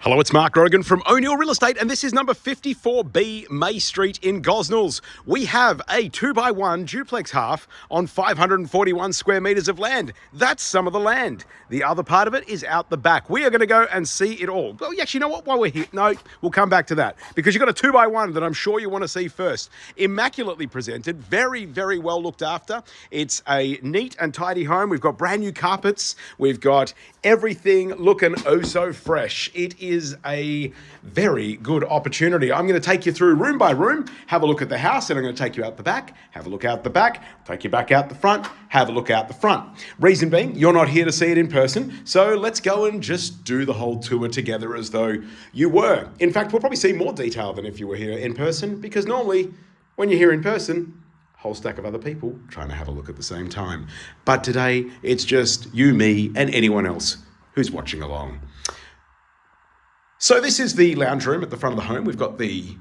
Hello, it's Mark Grogan from O'Neill Real Estate, and this is number 54B May Street in Gosnells. We have a 2x1 duplex half on 541 square metres of land. That's some of the land. The other part of it is out the back. We are going to go and see it all. Well, actually, you know what? While we're here, no, we'll come back to that because you've got a 2x1 that I'm sure you want to see first. Immaculately presented, very, very well looked after. It's a neat and tidy home. We've got brand new carpets. We've got everything looking oh so fresh. It is a very good opportunity. I'm going to take you through room by room, have a look at the house, and I'm going to take you out the back, have a look out the back, take you back out the front, have a look out the front. Reason being, you're not here to see it in person, so let's go and just do the whole tour together as though you were. In fact, we'll probably see more detail than if you were here in person, because normally when you're here in person, whole stack of other people trying to have a look at the same time. But today, it's just you, me, and anyone else who's watching along. So this is the lounge room at the front of the home. We've got the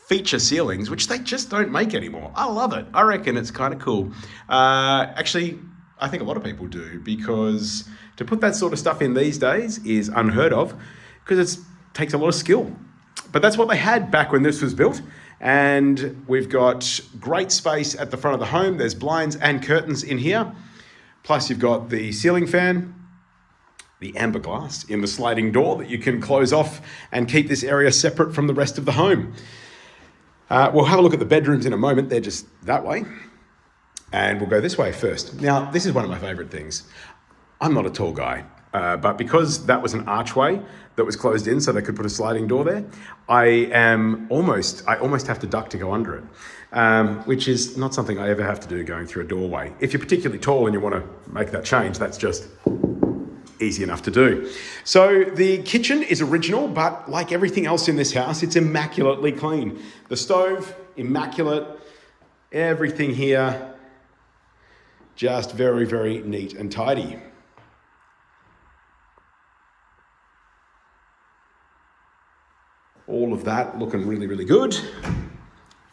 feature ceilings, which they just don't make anymore. I love it. I reckon it's kind of cool. Actually, I think a lot of people do, because to put that sort of stuff in these days is unheard of, because it takes a lot of skill. But that's what they had back when this was built. And we've got great space at the front of the home. There's blinds and curtains in here. Plus you've got the ceiling fan, the amber glass in the sliding door that you can close off and keep this area separate from the rest of the home. We'll have a look at the bedrooms in a moment. They're just that way. And we'll go this way first. Now, this is one of my favorite things. I'm not a tall guy, but because that was an archway that was closed in so they could put a sliding door there, I almost have to duck to go under it, which is not something I ever have to do going through a doorway. If you're particularly tall and you want to make that change, that's just easy enough to do. So the kitchen is original, but like everything else in this house, it's immaculately clean. The stove, immaculate. Everything here, just very, very neat and tidy. All of that looking really, really good.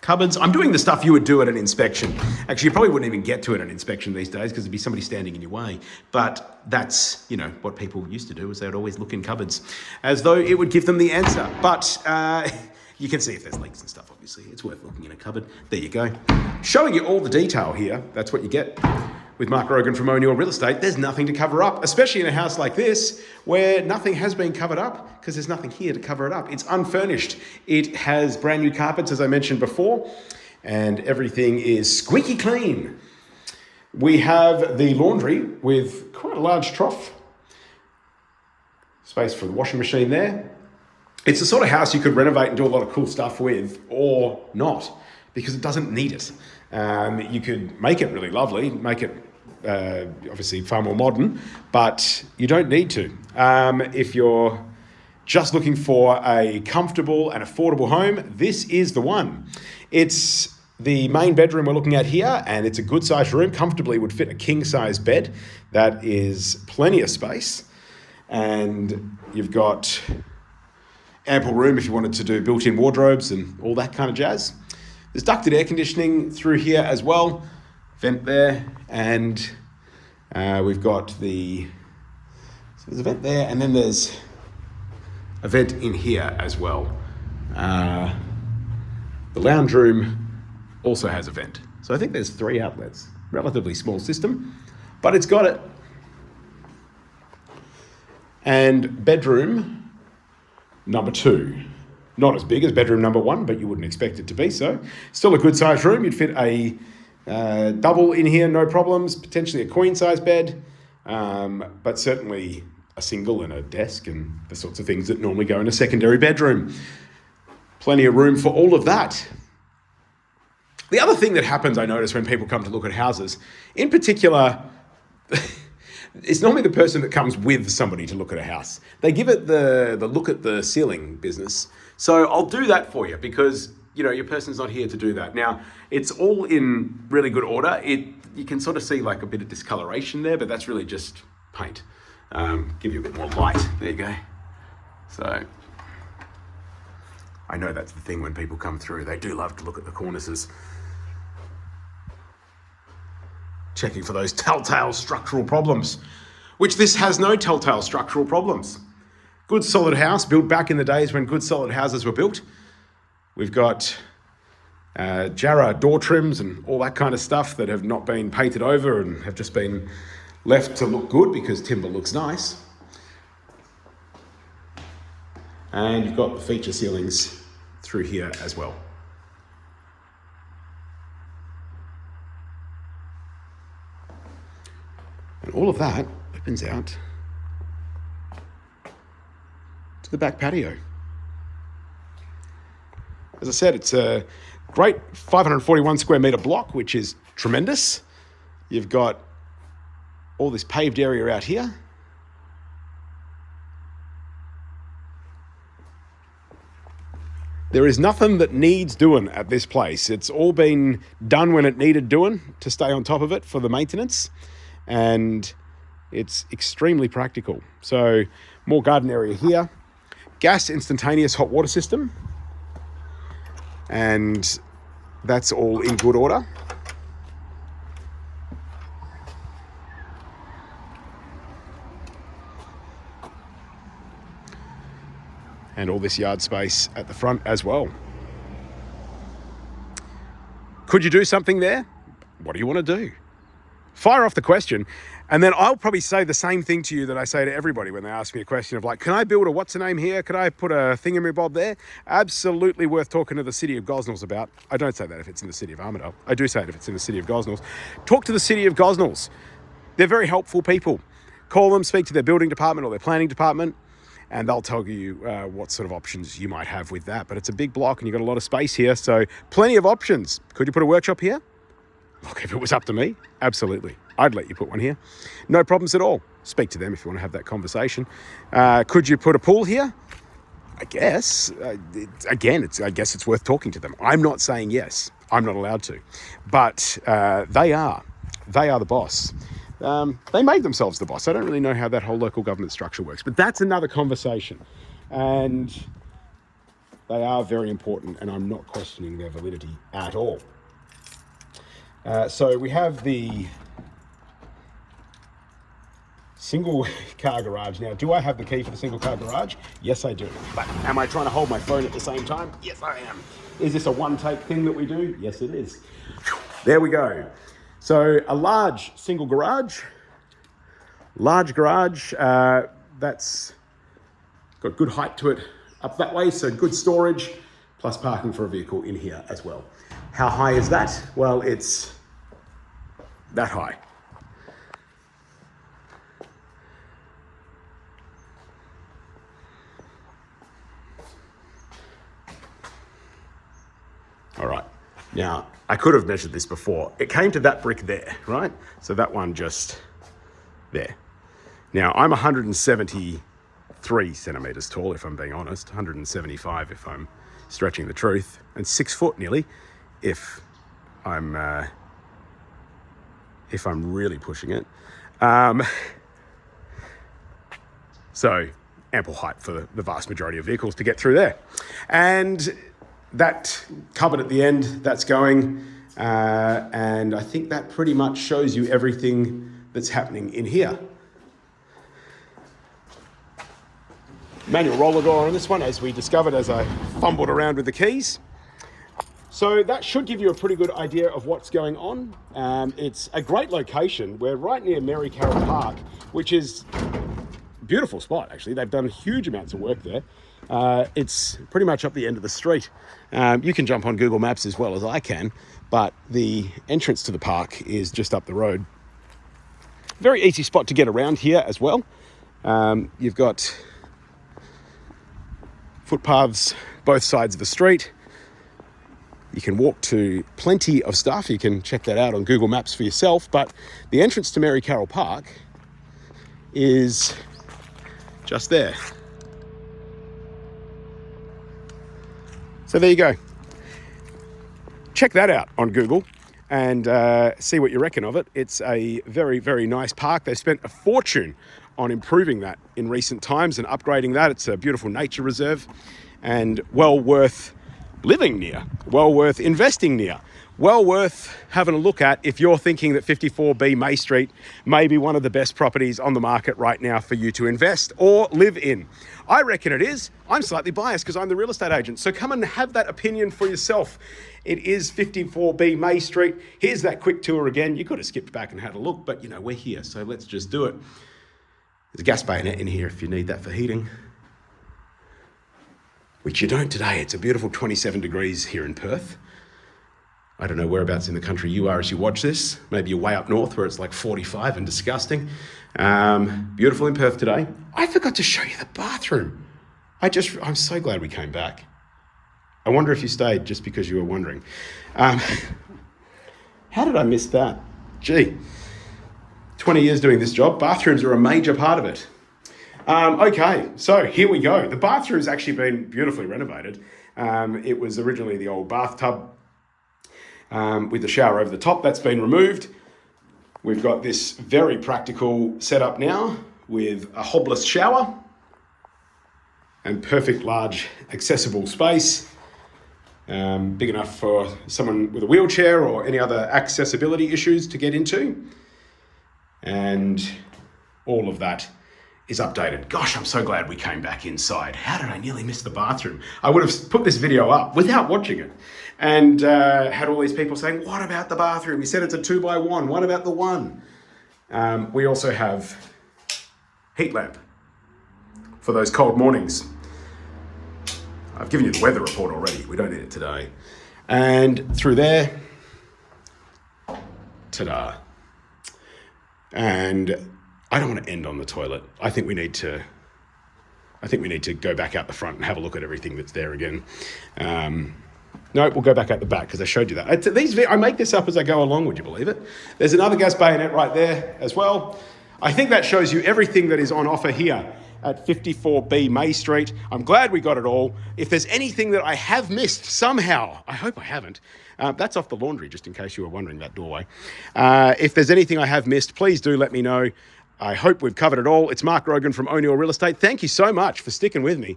Cupboards. I'm doing the stuff you would do at an inspection. Actually, you probably wouldn't even get to it at an inspection these days because there'd be somebody standing in your way. But that's, what people used to do, is they would always look in cupboards as though it would give them the answer. But you can see if there's leaks and stuff, obviously. It's worth looking in a cupboard. There you go. Showing you all the detail here. That's what you get with Mark Grogan from O'Neill Real Estate. There's nothing to cover up, especially in a house like this where nothing has been covered up because there's nothing here to cover it up. It's unfurnished. It has brand new carpets, as I mentioned before, and everything is squeaky clean. We have the laundry with quite a large trough. Space for the washing machine there. It's the sort of house you could renovate and do a lot of cool stuff with, or not, because it doesn't need it. You could make it really lovely, make it obviously far more modern, but you don't need to. If you're just looking for a comfortable and affordable home, this is the one. It's the main bedroom we're looking at here, and it's a good sized room. Comfortably would fit a king size bed. That is plenty of space. And you've got ample room if you wanted to do built-in wardrobes and all that kind of jazz. There's ducted air conditioning through here as well, vent there, and we've got so there's a vent there, and then there's a vent in here as well. The lounge room also has a vent. So I think there's 3 outlets. Relatively small system, but it's got it. And bedroom number 2. Not as big as bedroom number 1, but you wouldn't expect it to be so. Still a good sized room. You'd fit a double in here, no problems. Potentially a queen size bed, but certainly a single and a desk and the sorts of things that normally go in a secondary bedroom. Plenty of room for all of that. The other thing that happens, I notice, when people come to look at houses, in particular, it's normally the person that comes with somebody to look at a house. They give it the look at the ceiling business. So I'll do that for you because, your person's not here to do that. Now, it's all in really good order. You can sort of see like a bit of discoloration there, but that's really just paint. Give you a bit more light. There you go. So I know that's the thing when people come through. They do love to look at the cornices. Checking for those telltale structural problems, which this has no telltale structural problems. Good solid house built back in the days when good solid houses were built. We've got Jarrah door trims and all that kind of stuff that have not been painted over and have just been left to look good because timber looks nice. And you've got the feature ceilings through here as well. And all of that opens out to the back patio. As I said, it's a great 541 square metre block, which is tremendous. You've got all this paved area out here. There is nothing that needs doing at this place. It's all been done when it needed doing to stay on top of it for the maintenance, and it's extremely practical. So more garden area here. Gas instantaneous hot water system, and that's all in good order. And all this yard space at the front as well. Could you do something there? What do you want to do? Fire off the question, and then I'll probably say the same thing to you that I say to everybody when they ask me a question of like, can I build a what's the name here? Could I put a thingamabob there? Absolutely worth talking to the city of Gosnells about. I don't say that if it's in the city of Armidale. I do say it if it's in the city of Gosnells. Talk to the city of Gosnells. They're very helpful people. Call them, speak to their building department or their planning department, and they'll tell you what sort of options you might have with that. But it's a big block and you've got a lot of space here, so plenty of options. Could you put a workshop here? Look, if it was up to me, absolutely. I'd let you put one here. No problems at all. Speak to them if you want to have that conversation. Could you put a pool here? I guess. I guess it's worth talking to them. I'm not saying yes. I'm not allowed to. But they are. They are the boss. They made themselves the boss. I don't really know how that whole local government structure works, but that's another conversation. And they are very important, and I'm not questioning their validity at all. So we have the single car garage. Now, do I have the key for the single car garage? Yes, I do. But am I trying to hold my phone at the same time? Yes, I am. Is this a one-take thing that we do? Yes, it is. There we go. So a large single garage, that's got good height to it up that way, so good storage, plus parking for a vehicle in here as well. How high is that? Well, it's that high. All right. Now, I could have measured this before. It came to that brick there, right? So that one just there. Now, I'm 173 centimetres tall, if I'm being honest, 175 if I'm stretching the truth, and 6 foot nearly if I'm really pushing it. So ample height for the vast majority of vehicles to get through there. And that cupboard at the end, that's going, and I think that pretty much shows you everything that's happening in here. Manual roller door on this one, as we discovered as I fumbled around with the keys. So that should give you a pretty good idea of what's going on. It's a great location. We're right near Mary Carroll Park, which is a beautiful spot, actually. They've done huge amounts of work there. It's pretty much up the end of the street. You can jump on Google Maps as well as I can, but the entrance to the park is just up the road. Very easy spot to get around here as well. You've got footpaths both sides of the street. You can walk to plenty of stuff. You can check that out on Google Maps for yourself, but the entrance to Mary Carroll Park is just there. So there you go. Check that out on Google and see what you reckon of it. It's a very, very nice park. They spent a fortune on improving that in recent times and upgrading that. It's a beautiful nature reserve and well worth living near, well worth investing near, well worth having a look at if you're thinking that 54B May Street may be one of the best properties on the market right now for you to invest or live in. I reckon it is. I'm slightly biased because I'm the real estate agent. So come and have that opinion for yourself. It is 54B May Street. Here's that quick tour again. You could have skipped back and had a look, but we're here, so let's just do it. There's a gas bayonet in here if you need that for heating, which you don't today. It's a beautiful 27 degrees here in Perth. I don't know whereabouts in the country you are as you watch this. Maybe you're way up north where it's like 45 and disgusting. Beautiful in Perth today. I forgot to show you the bathroom. I'm so glad we came back. I wonder if you stayed just because you were wondering. How did I miss that? Gee, 20 years doing this job. Bathrooms are a major part of it. Okay, so here we go. The bathroom's actually been beautifully renovated. It was originally the old bathtub with the shower over the top. That's been removed. We've got this very practical setup now with a hobless shower and perfect large accessible space. Big enough for someone with a wheelchair or any other accessibility issues to get into. And all of that is updated. Gosh, I'm so glad we came back inside. How did I nearly miss the bathroom? I would have put this video up without watching it and had all these people saying, what about the bathroom? You said it's a 2x1. What about the one? We also have heat lamp for those cold mornings. I've given you the weather report already. We don't need it today. And through there, ta-da. And I don't want to end on the toilet. I think we need to go back out the front and have a look at everything that's there again. No, we'll go back out the back because I showed you that. I make this up as I go along, would you believe it? There's another gas bayonet right there as well. I think that shows you everything that is on offer here at 54B May Street. I'm glad we got it all. If there's anything that I have missed somehow, I hope I haven't. That's off the laundry, just in case you were wondering, that doorway. If there's anything I have missed, please do let me know. I hope we've covered it all. It's Mark Rogan from O'Neill Real Estate. Thank you so much for sticking with me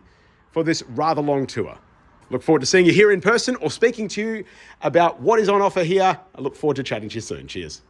for this rather long tour. Look forward to seeing you here in person or speaking to you about what is on offer here. I look forward to chatting to you soon. Cheers.